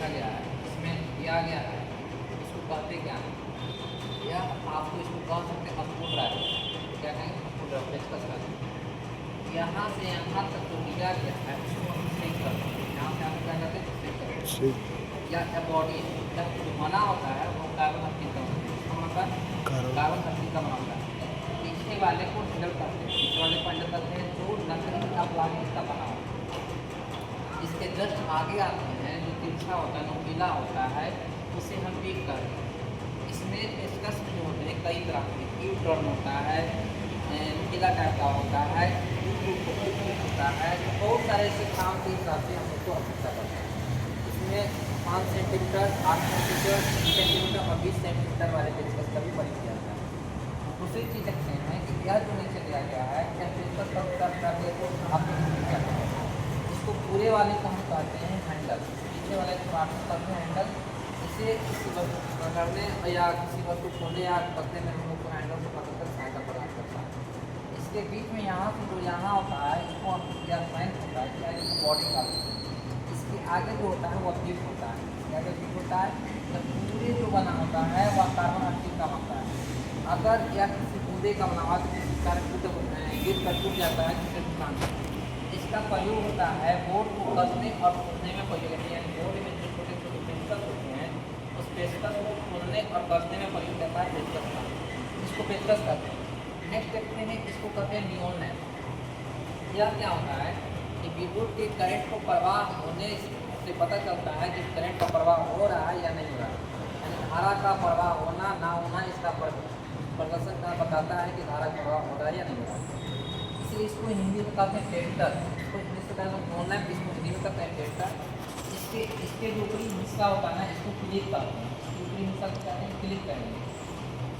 लिखा गया है, इसमें दिया गया है, इसको कहते क्या है, या आपको इसको कह सकते हैं अपपुट ड्राइव, क्या कहेंगे अपपुट ड्राइव पेचकस का। यहाँ से यहाँ तक जो दिया गया है इसको हम सही करते हैं, यहाँ से आप क्या करते हैं सही करते हैं। या बॉडी जब जो बना होता है वो कार्बन 80 का होता है, कार्बन 80 का बना होता है। पीछे वाले को हैंडल करते हैं, पीछे वाले को हैंडल करते हैं जो लकड़ी का प्लास्टिक का बना होता है। इसके जस्ट आगे आते हैं जो तिरछा होता है, नुकीला होता है, उसे हम पिक करते हैं। इसमें पेचकस जो होते हैं कई तरह के, यू टर्न होता है, नुकीला टाइप का होता है, होता है, बहुत सारे ऐसे काम के हिसाब से हम उसको आवश्यकता करते हैं। इसमें 5 सेंटीमीटर, 8 सेंटीमीटर, 3 सेंटीमीटर और 20 सेंटीमीटर वाले पेचकस का भी प्रयोग किया जाता है। दूसरी चीज़ देखते हैं कि यह जो नीचे दिया गया है क्या पेचकस का करके तो आपको क्या है, इसको पूरे वाले को हम कहते हैं हैंडल, पीछे वाले को आप कहते हैं हैंडल। इसे किसी वस्तु पकड़ने या किसी वस्तु खोलने या पकड़ने में हम लोग को हैंडल को पकड़कर सहायता प्रदान करता है। इसके बीच में यहाँ से जो यहाँ होता है इसको हम या फ्लैंक होता है या इसको बॉडी का, इसके आगे जो होता है वह बीट होता है, इसके आगे बीट होता है। जब पूरे जो बना होता है वह कार्बन 80 का बनता है। अगर या किसी बूंदे का बना हुआ तो किसी कारण गिर कर टूट जाता है किसी नुकसान से। इसका प्रयोग होता है बोर्ड को कसने और खोलने में प्रयोग होता है, यानी बोर्ड में जो छोटे छोटे पेचकस होते हैं उस पेचकस को खोलने और कसने में प्रयोग करता है पेचकस का, इसको पेचकस कहते हैं। नेक्स्ट देखते हैं, इसको कहते हैं नियॉन लैंप। यह क्या होता है कि विद्युत के करंट को प्रवाह होने से पता चलता है कि करंट का प्रवाह हो रहा है या नहीं हो रहा है, यानी धारा का प्रवाह होना ना होना इसका प्रदर्शन का बताता है कि धारा का प्रवाह हो रहा है या नहीं हो रहा है। इसलिए इसको हिंदी में कहते हैं टेंटर, इसको इंग्लिश में कहते हैं नियॉन लैंप, इसको हिंदी में कहते हैं टेंटर। इसके जो ऊपरी हिस्सा होता है ना इसको क्लिक करते हैं, ऊपरी हिस्सा को कहते हैं क्लिक करेंगे।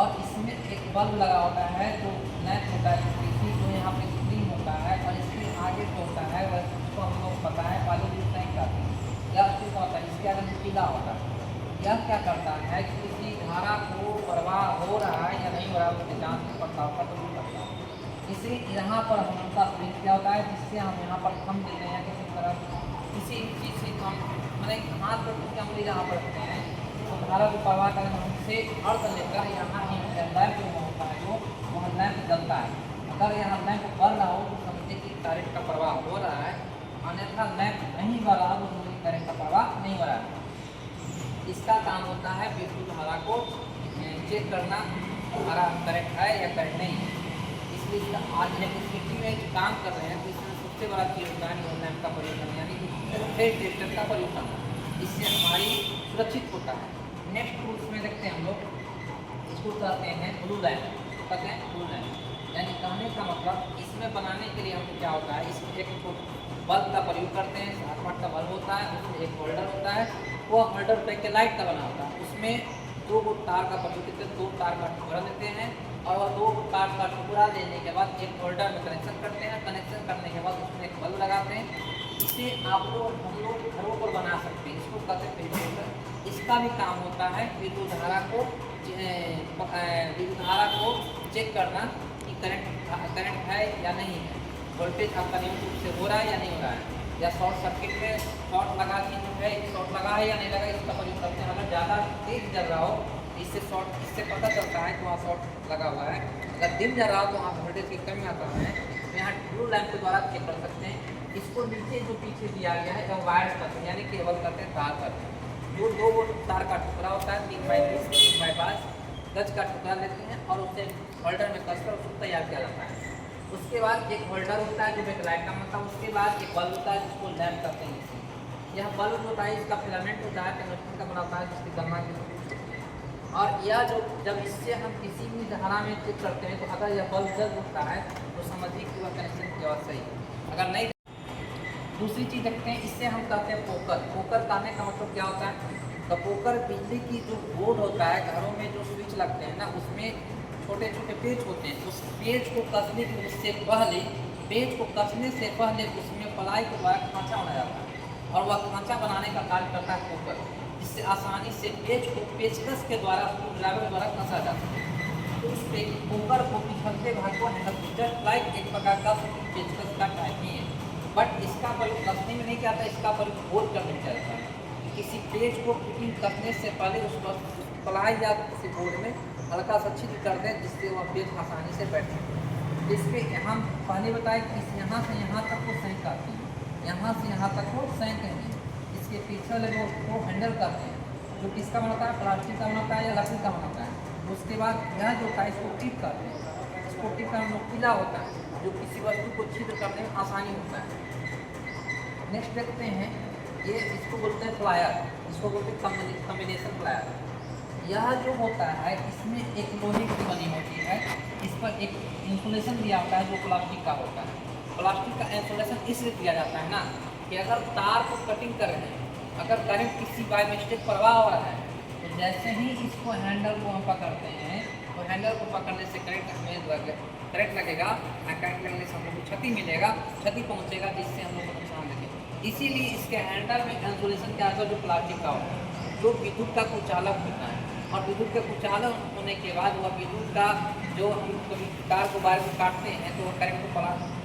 और इसमें एक बल्ब लगा होता है जो लैंप होता है, इसी जो यहाँ पे स्क्रीन होता है और इसके आगे जो होता है वह इसको हम लोग पता है वाले जो नहीं करते हैं या उसको होता है, इसके आगे नुकीला होता है। यह क्या करता है कि किसी धारा को प्रवाह हो रहा है या नहीं हो रहा है उसके जाँच पड़ताल का जरूर करता है। इसी यहाँ पर हमेशा स्विच क्या होता है जिससे हम यहाँ पर थम देते हैं किसी तरह किसी चीज़ से हम मैंने हाथ पर कुछ हम यहाँ पर रखते हैं तो धारा को प्रवाह करना हमसे अर्थ लेकर यहाँ लैंप जो होता है जो वह लैंप जलता है। अगर यहाँ लैंप बढ़ रहा हो तो समझिए कि करंट का प्रवाह हो रहा है, अन्यथा लैंप नहीं बढ़ रहा तो समझिए करंट का प्रवाह नहीं हो रहा है। इसका काम होता है विद्युत धारा को चेक करना हमारा करंट है या करंट नहीं है। इसलिए इसका आज इलेक्ट्रिसिटी में जो काम कर रहे हैं तो इसमें सबसे बड़ा चीज़ होता है नियॉन लैंप का प्रयोग करना, यानी कि फेज डिटेक्टर का प्रयोग करना, इससे हमारी सुरक्षित होता है। नेक्स्ट टूल्स में देखते हैं हम लोग, इसको कहते हैं ब्लू लैंप, कहते हैं ब्लू लैंप। यानी कहने का मतलब इसमें बनाने के लिए हमको क्या होता है, इसमें एक बल्ब का प्रयोग करते हैं, 7 वाट का बल्ब होता है, उसमें एक होल्डर होता है, वो होल्डर पे के लाइट का बना होता है, उसमें 2 तार का प्रयोग करते हैं, 2 तार का टुकड़ा लेते हैं और 2 तार का टुकड़ा लेने के बाद एक होल्डर में कनेक्शन करते हैं, कनेक्शन करने के बाद उसमें एक बल्ब लगाते हैं। इसे आप लोग हम लोग घरों पर बना सकते हैं, इसको कहते हैं पेजमेंटर। इसका भी काम होता है विद्युत धारा को चेक करना कि करंट है या नहीं है, वोल्टेज आपका नियमित रूप से हो रहा है या नहीं हो रहा है, या शॉर्ट सर्किट में शॉर्ट लगा के जो है शॉर्ट लगा है या नहीं लगा इसका प्रयोग करते हैं। अगर ज़्यादा तेज जल रहा हो इससे पता चलता है कि वहाँ शॉर्ट लगा हुआ है। अगर दिन जल रहा हो तो वहाँ वोल्टेज की कमी आता है, तो यहाँ ब्लू लैंप के द्वारा चेक कर सकते हैं। इसको नीचे जो पीछे दिया गया है जब वायर करते हैं, यानी केबल करते हैं, तार करते हैं, जो 2 तार का टुकड़ा होता है 3x20 3x5 गज का टुकड़ा लेते हैं और उसे होल्डर में कसकर उसको तैयार किया जाता है। उसके बाद एक होल्डर होता है जो बैकलाइट का मतलब, उसके बाद एक बल्ब होता है जिसको लैंप कहते हैं। यह बल्ब होता है इसका फिलामेंट होता है टंगस्टन का बना होता है जिसकी गरमा की, और यह जो जब इससे हम किसी भी धारा में चेक करते हैं तो अगर यह बल्ब जल उठता है तो समझिए कि वह कनेक्शन की बात सही है। अगर नहीं, दूसरी चीज़ देखते हैं, इससे हम कहते हैं पोकर। पोकर कहने का मतलब क्या होता है, तो पोकर बिजली की जो बोर्ड होता है घरों में जो स्विच लगते हैं ना उसमें छोटे छोटे पेच होते हैं, उस पेच को कसने के उससे पहले पेच को कसने से पहले उसमें पलाई के द्वारा खांचा बनाया जाता है और वह खांचा बनाने का कार्य करता है पोकर, जिससे आसानी से पेच को पेचकस के द्वारा ड्राइवर द्वारा कसा जाता है। तो उस पोकर को पिछलते भाग को हैंडल जस्ट लाइक एक प्रकार का पेचकस का टाइप ही है, बट इसका प्रयोग कसने में नहीं किया जाता, इसका प्रयोग होल करने में किया जाता है। किसी पेज को फिटिंग करने से पहले उस पर प्लाई या किसी बोर्ड में हल्का सा छिद्र कर दें, जिससे वह पेज आसानी से बैठ सके। इसके हम पहले बताए कि यहाँ से यहाँ तक वो सेंक आती है, यहाँ से यहाँ तक वो सेंकेंगे। इसके पीछे वाले वो हैंडल करते हैं, जो किसका बनता है, प्लास्टिक का बनता है या लकड़ी का बनता है। उसके बाद यह जो होता है इसको टिप करते हैं, इसको टिप का नोकीला होता है, जो किसी वस्तु को छिद्र करने में आसानी होता है। नेक्स्ट देखते हैं, ये इसको बोलते हैं प्लायर, इसको बोलते हैं कॉम्बिनेशन प्लायर। यह जो होता है इसमें एक लोहे की बनी होती है, इस पर एक इंसुलेशन दिया होता है जो प्लास्टिक का होता है। प्लास्टिक का इंसुलेशन इसलिए दिया जाता है ना कि अगर तार को कटिंग कर रहे हैं, अगर करंट किसी बाय मिस्टेक प्रवाह हो रहा है, तो जैसे ही इसको हैंडल को हम पकड़ते हैं, तो हैंडल को पकड़ने से करंट लगेगा, करंट लगने से हम लोग को क्षति मिलेगा, क्षति पहुँचेगा, जिससे हम लोग को नुकसान देंगे। इसीलिए इसके हैंडल में इंसुलेशन क्या होता है, जो प्लास्टिक का होता है, जो विद्युत का कुचालक होता है। और विद्युत का कुचालक होने के बाद वह विद्युत का जो हम कभी तार को बार में काटते हैं तो वह करंट को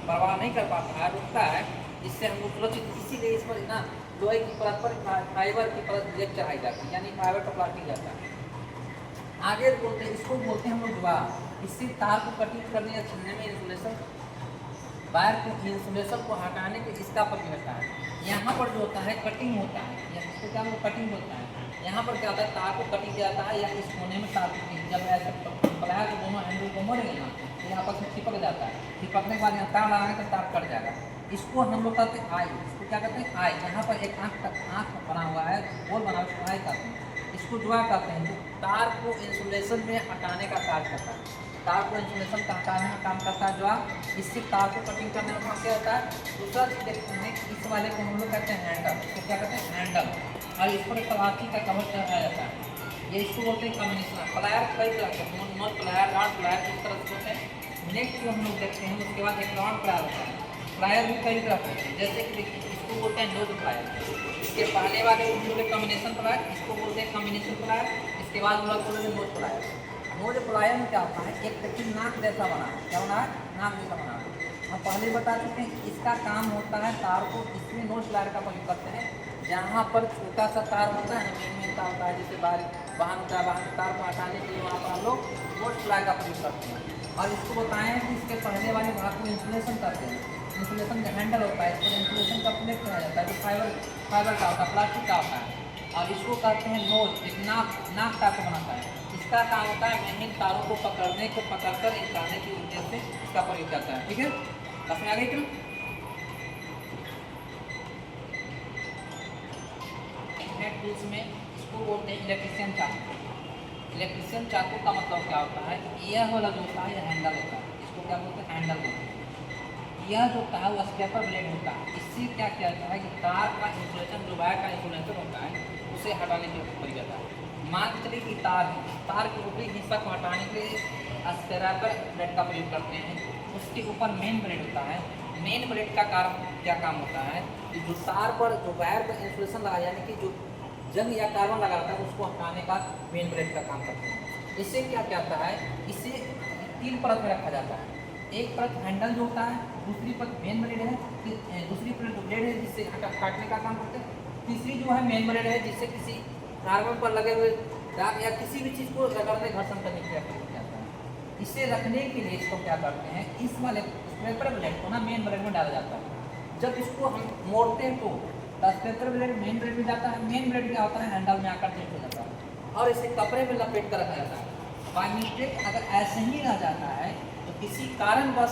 प्रवाह नहीं कर पाता है, रुकता है, जिससे हम लोग सुरक्षित। इसीलिए इस पर ना लोहे की परत पर फाइबर की परत लेप चढ़ाई जाती है, यानी फाइबर का प्लास्टिक जाता है। आगे बोलते हैं, इसको बोलते हैं हम लोग जुआ। इससे तार को कटिंग करने या छीलने में इंसुलेशन, वायर को इंसुलेशन को हटाने के इसका प्रयोग होता है। यहाँ पर जो होता है कटिंग होता है, या इसको क्या कटिंग होता है। यहाँ पर क्या होता है, तार को कटिंग किया जाता है, या इस कोने में तार को जब ऐसे प्लायर को दोनों हैंडल को मोड़ेंगे ना, तो यहाँ आपस में चिपक जाता है। चिपकने के बाद यहाँ तार लगाएंगे तो तार कट जाएगा। इसको हम लोग कहते हैं आई, इसको क्या कहते हैं आई। यहाँ पर एक आँख बना हुआ है, गोल बना, उसको आई कहते हैं। इसको जुआ कहते हैं, जो तार को इंसुलेशन में हटाने का कार्य करता है। तार को इंसुलेशन का हटाने का काम करता है जुआ। इससे तार को कटिंग करने का काम क्या होता है। दूसरा चीज देखते हैं, इस वाले को हम लोग कहते हैं हैंडल, इसको क्या कहते हैं हैंडल, और इस पर प्लास्टिक का कवर चढ़ाया जाता है। ये इसको बोलते हैं कॉम्बिनेशन प्लायर। कई तरह के नॉन प्लायर, राउंड प्लायर, इस तरह से होते हैं। नेक्स्ट जो हम लोग देखते हैं, उसके बाद एक राउंड प्लायर होता है। प्लायर भी कई तरह के होते हैं, जैसे कि देखिए इसको बोलते हैं नोज प्लायर। इसके पहले वाले बोलते हैं कॉम्बिनेशन प्लायर, इसको बोलते हैं कॉम्बिनेशन प्लायर। इसके बाद वाला बोलते हैं नोज प्लायर। नोज प्लायर में क्या होता है, एक देखिए नाक जैसा बना है, क्या बना है, नाक जैसा बना है। हम पहले बता चुके हैं, इसका काम होता है तार को, इसमें नोज प्लायर का प्रयोग करते हैं। जहाँ पर छोटा सा तार होता है, मेन तार होता है, जैसे वाहन होता है, वाहन तार को हटाने के लिए वहाँ पर हम लोग नोज प्लायर का प्रयोग करते हैं। और इसको बताएं कि इसके पहले वाले भाग को इंसुलेशन करते हैं। इंसुलेशन का हैंडल होता है, इस पर इंसुलेशन का प्लेट किया जाता है, जो फाइबर का होता है, प्लास्टिक का होता है। और इसको कहते हैं नोज, एक नाक टाइप का बनाता है। इसका काम होता है मेन तारों को पकड़कर निकालने के उद्देश्य से इसका प्रयोग करता है। ठीक है, समझ में आ गई क्या। टूल्स में इसको बोलते हैं इलेक्ट्रिशियन चाकू। इलेक्ट्रिशियन चाकू का मतलब क्या होता है, यह वाला जो होता है यह हैंडल होता है, इसको क्या बोलते हैं हैंडल बोलते हैं। यह जो होता है वो स्टेपर ब्लेड होता है। इससे क्या किया जाता है कि तार का इंसुलेशन, जो वायर का इंसुलेशन होता है, उसे हटाने के प्रयोग जाता है। मान के चलिए कि तार है, तार के ऊपरी हिस्सा को हटाने के लिए स्टेपर ब्लेड का प्रयोग करते हैं। उसके ऊपर मेन ब्लेड होता है। मेन ब्लेड का क्या काम होता है कि जो तार पर जो वायर पर इंसुलेशन लगा, यानी कि जो जंग या कार्बन लगाता है, उसको हटाने का मेन ब्लेड का काम करते हैं। इससे क्या होता है, इसे 3 परत में रखा जाता है। एक परत हैंडल जो होता है, दूसरी परत मेन ब्लेड है, दूसरी परत जो ब्लेड है जिससे काटने का काम करते हैं, तीसरी जो है मेन ब्लेड है जिससे किसी कार्बन पर लगे हुए दाग या किसी भी चीज़ को रगड़ने घर्षण करने के लिए प्रयोग किया जाता है। इसे रखने के लिए इसको क्या करते हैं, इस वाले स्टेपर ब्लेड को ना मेन ब्लेड में डाला जाता है। जब इसको हम मोड़ते हैं तो स्टेपर ब्लेड मेन ब्लेड में जाता है। मेन ब्लेड क्या होता है, हैंडल में आकर फिट हो जाता है और इसे कपड़े में लपेट कर रखा जाता है। बाई मिस्टेक अगर ऐसे ही रह जाता है तो किसी कारणवश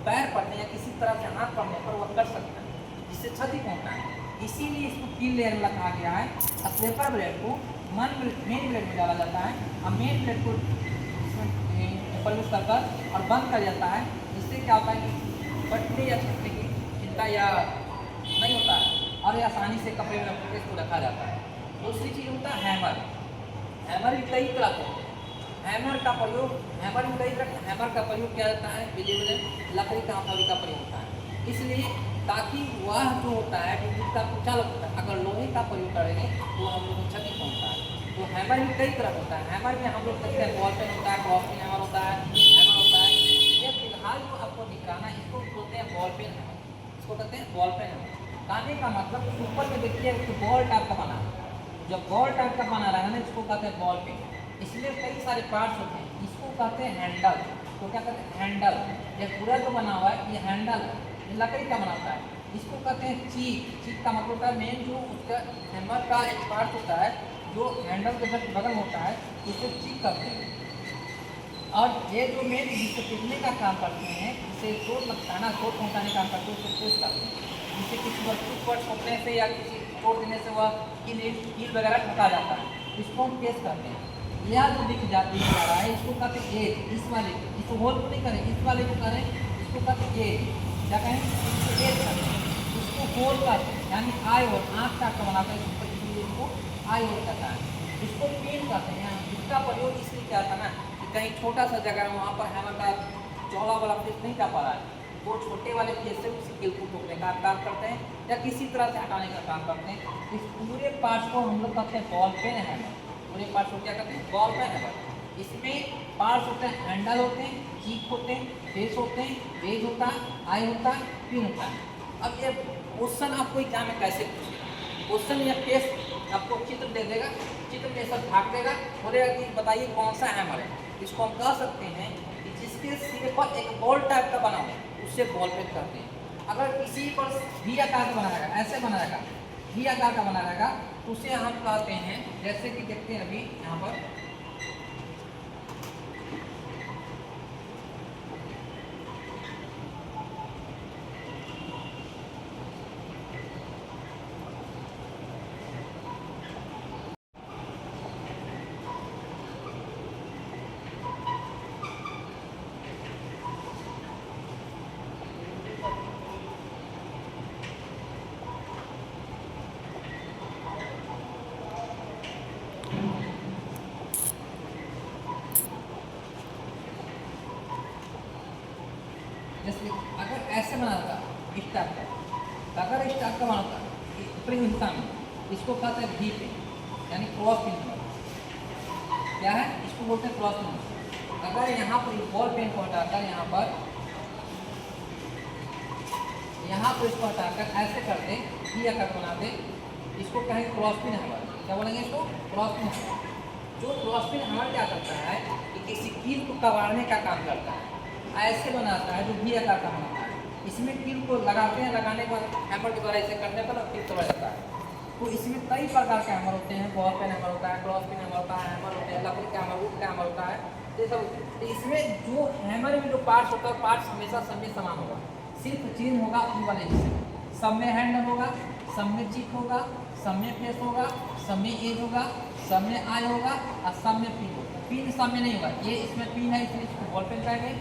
पैर पड़ने या किसी तरह से हाथ पड़ने पर वह कर सकता है, जिससे क्षति पहुँचता है। इसीलिए इसको 3 लेयर में रखा गया है। स्टेपर ब्लेड को मेन ब्लेड में डाला जाता है और मेन ब्लेड को इसमें प्रवेश कर और बंद कर जाता है। जिससे क्या होता है कि फटने या छूटने की चिंता या नहीं होता है और ये आसानी से कपड़े में रखकर इसको रखा जाता है। दूसरी चीज़ होता है हैमर। हैमर भी कई तरह के होते हैं। हैमर का प्रयोग किया जाता है, बिजली में लकड़ी का हथौड़ी का प्रयोग होता है। इसलिए ताकि वह जो होता है विद्युत का कुचालक होता है, अगर लोहे का प्रयोग करेंगे तो हम लोग को क्षति पहुँचता है। तो हैमर भी कई तरह का होता है। हैमर में हम लोग कहते हैं बॉल पेन होता है, क्रॉसिंग हैमर होता है, हैमर होता है। ये फिलहाल जो आपको दिखाना है इसको बोलते हैं बॉल पेन हैमर, इसको कहते हैं बॉल पेन हैमर। कहने का मतलब ऊपर में देखिए एक बॉल टाइप का बना, जब बॉल टाइप का बना रहा है ना, इसको कहते हैं बॉल पेन। इसमें कई सारे पार्ट्स होते हैं, इसको कहते हैं हैंडल। तो क्या कहते हैं? हैंडल। ये पूरा जो बना हुआ है ये हैंडल है, ये लकड़ी का बनाता है। इसको कहते हैं चीक। चीक का मतलब होता है मेन जो उसका हैमर का एक पार्ट होता है जो हैंडल के जस्ट बगल में होता है, उसको चीक करते हैं। और ये जो मेन जिससे पीटने का काम करते हैं, जिसे चोट लगता है ना, चोट पहुँचाने का काम करते हैं, उसको प्रेस करते हैं। जिससे किसी वस्तु पर ठोकने से या किसी तोड़ देने से वह कील वगैरह ठोका जाता है, इसको हम प्रेस करते हैं। यह जो दिख जा रहा है इसको कहते हैं एज। इस वाले इसको होल को नहीं करें, इस वाले को करें, इसको कहते हैं एज। क्या कहें? इसको एज करते हैं। इसको होल करते हैं, यानी आई होल, आँख टाइप का बनाता है, इसलिए इसको आई होल कहता है। इसको पिन करते हैं। इसका प्रयोग इसलिए किया था ना कि कहीं छोटा सा जगह है, वहाँ पर हैमर का चौड़ा वाला फेस नहीं जा पा रहा है, वो छोटे वाले फेस से उसी कील को ठोकने का काम करते हैं या किसी तरह से हटाने का काम करते हैं। इस पूरे पार्ट्स को हम लोग कहते हैं बॉल पेन हैमर। पूरे पार्ट्स को क्या कहते हैं? Ball peen hammer. इसमें पार्ट्स होते हैं, हैंडल होते हैं, चीक होते हैं, फेस होते हैं, वेज होता है, आई होता है, पिन होता है। अब ये क्वेश्चन आपको एग्जाम में कैसे पूछेगा? क्वेश्चन या टेस्ट आपको चित्र दे देगा, चित्र में सब भाग देगा, बोलेगा कि बताइए कौन सा हैमर है। इसको हम कह सकते हैं कि जिसके सिरे पर एक बॉल टाइप का बना हो उससे बॉल पेन करते हैं। अगर किसी पर भी आकार का बना रहेगा, ऐसे बना रहेगा, भी आकार का बना रहेगा, तो उसे हम कहते हैं, जैसे कि देखते हैं अभी यहाँ पर जैसे अगर ऐसे बना था स्टार का, अगर स्टार का बना था ऊपरी हिस्सा में, इसको कहते हैं भी पे, यानी क्रॉस पिन। क्या है? इसको बोलते हैं क्रॉस पिन। अगर यहाँ पर बॉल पेन को हटाकर यहाँ पर इसको हटाकर ऐसे कर दे, भी आकार बना दे, इसको कहेंगे क्रॉस पिन हैमर। क्या बोलेंगे इसको? Cross pin hammer. जो क्रॉस पिन हैमर क्या करता है कि किसी कील को कबाड़ने का काम करता है, ऐसे बनाता है जो भी आकार का बनाता है। इसमें कील को लगाते हैं, लगाने पर हैमर के द्वारा ऐसे करने पर कील तोड़ जाता है। तो इसमें कई प्रकार के हैमर होते हैं, बॉल पेन हैमर होता है, क्रॉस पिन हैमर होता है, हैमर होते हैं, लकड़ी का हैमर, वुड का हैमर होता है, ये सब। इसमें जो हैमर में जो पार्ट्स होता है, पार्ट्स हमेशा सब में समान होगा, सिर्फ चेंज होगा उन वाले हिस्से में। सब में हैंडल होगा, सब में चीक होगा, सब में फेस होगा, सब में एज होगा, सब में आई होगा और सब में पिन होगा। पिन सब में नहीं होगा, ये इसमें पिन है इसलिए इसको बॉल पेन कहेंगे।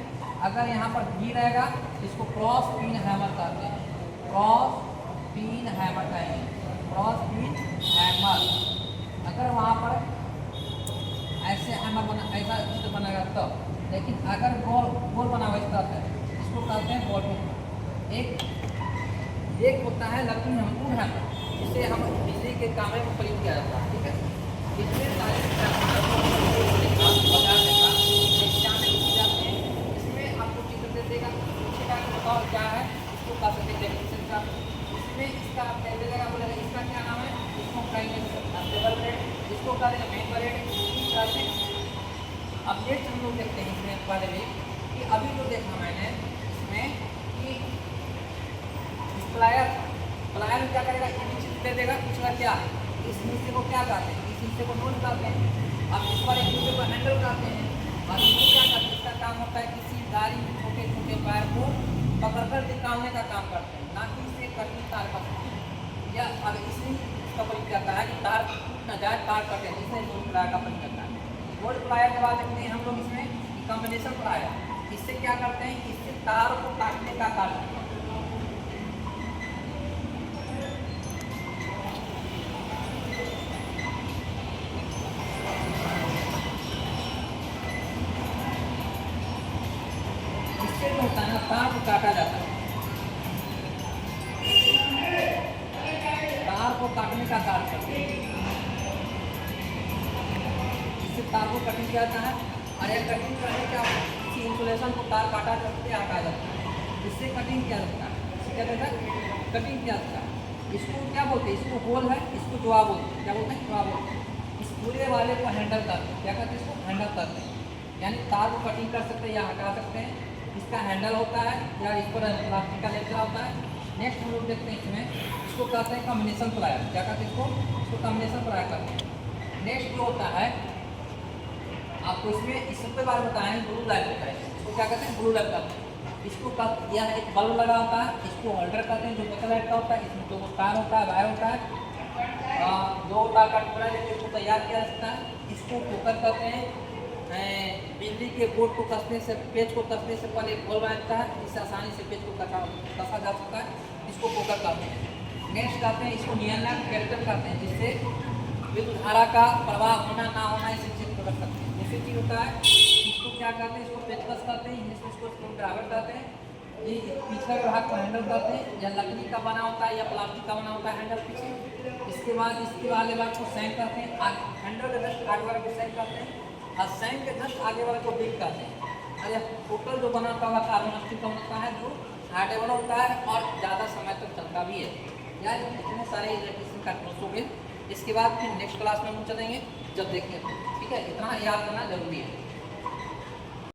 अगर यहाँ पर भी रहेगा इसको क्रॉस पिन हैमर कहते हैं, क्रॉस पिन हैमर कहेंगे, क्रॉस पिन हैमर। अगर वहाँ पर ऐसे हैमर बना, ऐसा चित्र बनेगा तब, लेकिन अगर गोल बना हुआ इस तरह से, इसको कहते हैं बॉल पिन। एक होता है लकड़ी हैमर, हैमर जिसे हम बिजली के कामों में प्रयोग किया जाता है। ठीक है, इतने सारे बता देगा, इसमें आपको चित्र दे देगा, पूछेगा कि बताओ क्या है, इसको कह सकते हैं डेफिनेशन का। इसमें इसका आप कह देगा, बोलेगा इसका क्या नाम है, इसको कहेंगे टेबल ब्रेड, इसको कह देगा मेन ब्रेड। इस तरह से अब नेक्स्ट हम लोग देखते हैं इसमें बारे में कि अभी जो देखा मैंने इसमें कि प्लायर में क्या करेगा, चित्र दे देगा, पूछेगा क्या, इस हिस्से को क्या कहते हैं, इस हिस्से को नोट करते हैं। अब इस पर एक दूसरे को हैंडल करते हैं और इसको क्या करते हैं, इसका काम होता है किसी गाड़ी में छोटे छोटे पैर को पकड़कर निकालने का काम करते हैं, ना कि इसे कठिन तार पकड़ते। या अब इसलिए इसका प्रयोग करता है कि तार टूट न जाए, तार कटे, इसलिए बोल्ट प्लायर का प्रयोग करता है। बोल्ट प्लायर के बाद देखते हैं हम लोग इसमें कॉम्बिनेशन प्लायर, इससे क्या करते हैं, इससे तार को काटने का कार्य करते हैं। होता है ना, तार को काटा जाता है, तार को काटने का कार्य करते हैं, इससे तार को कटिंग किया जाता है। और यह कटिंग करने का किसी इंसुलेशन को तार काटा जाता है, हटा जाता है, इससे कटिंग किया जाता है, इससे क्या जाता है, कटिंग किया जाता है। इसको क्या बोलते हैं, इसको होल है, इसको जुआ बोलते हैं। क्या बोलते हैं? जुआ बोलते हैं। इस पूरे वाले को हैंडल करते हैं। क्या करते हैं? इसको हैंडल करते हैं, यानी तार को कटिंग कर सकते हैं या हटा सकते हैं। इसका हैंडल होता है या इस पर प्लास्टिक का लेकर होता है। नेक्स्ट हम लोग देखते हैं इसमें, इसको कहते हैं कॉम्बिनेशन प्लायर। क्या कहते हैं इसको कॉम्बिनेशन प्लायर कहते हैं। नेक्स्ट जो होता है आपको इसमें इस सब के बारे में बताएं, ब्लू लाइट होता है। इसको क्या कहते हैं? ब्लू लाइट कहते हैं। इसको यह एक बल्ब लगा होता है, इसको होल्डर कहते हैं, जो बकल लाइट का होता है। इसमें दो तार होता है, वायर होता है, दो तार का टुकड़ा लेकर इसको तैयार किया जाता है। इसको फोकर कहते हैं। बिजली के बोर्ड को कसने से, पेज को कसने से पहले खोल जाता है, इससे आसानी से पेज को कसा जा सकता है। इसको फोकर कहते हैं। नेक्स्ट कहते हैं इसको नियंत्रण कैरेक्टर कहते हैं, जिससे विद्युत धारा का प्रवाह होना ना होना इसे चेक कर सकते हैं। दूसरी चीज होता है, इसको क्या कहते हैं? इसको पेचकस कहते हैं, इंग्लिश में इसको स्क्रूड्राइवर कहते हैं। ये पिछले भाग को हैंडल करते हैं, या लकड़ी का बना होता है या प्लास्टिक का बना होता है हैंडल पीछे। इसके बाद इसके वाले भाग को सैंक कहते हैं, हैंडल के जस्ट आगे वाले को सैंक कहते हैं, और सैंक के जस्ट आगे वाले को बिग कहते हैं। अरे टोटल जो बना हुआ कार्बन स्टील का होता है, जो हार्डेबल होता है और ज़्यादा समय तक चलता भी है। यार इतने सारे इलेक्ट्रिशियन का कोर्स हो गए। इसके बाद फिर नेक्स्ट क्लास में हम चलेंगे जब देखेंगे। ठीक है, इतना याद करना जरूरी है।